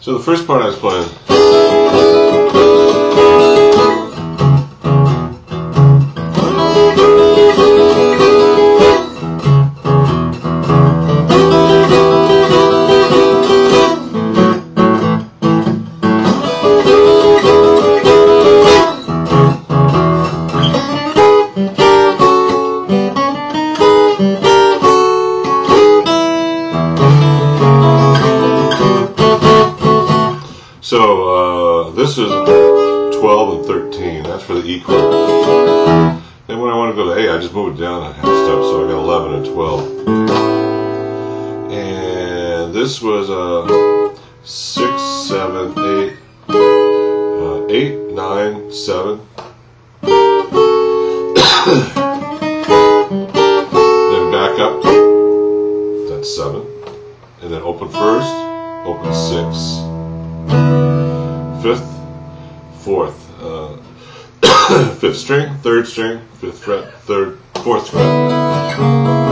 So the first part I was playing. So this is 12 and 13. That's for the E chord. Then when I want to go to A, I just move it down a half step. So I got 11 and 12. And this was 6, 7, 8, 8, 9, 7. Then back up. That's 7. And then open first. Open 6. Fifth, fourth, fifth string, third string, fifth fret, third, fourth fret.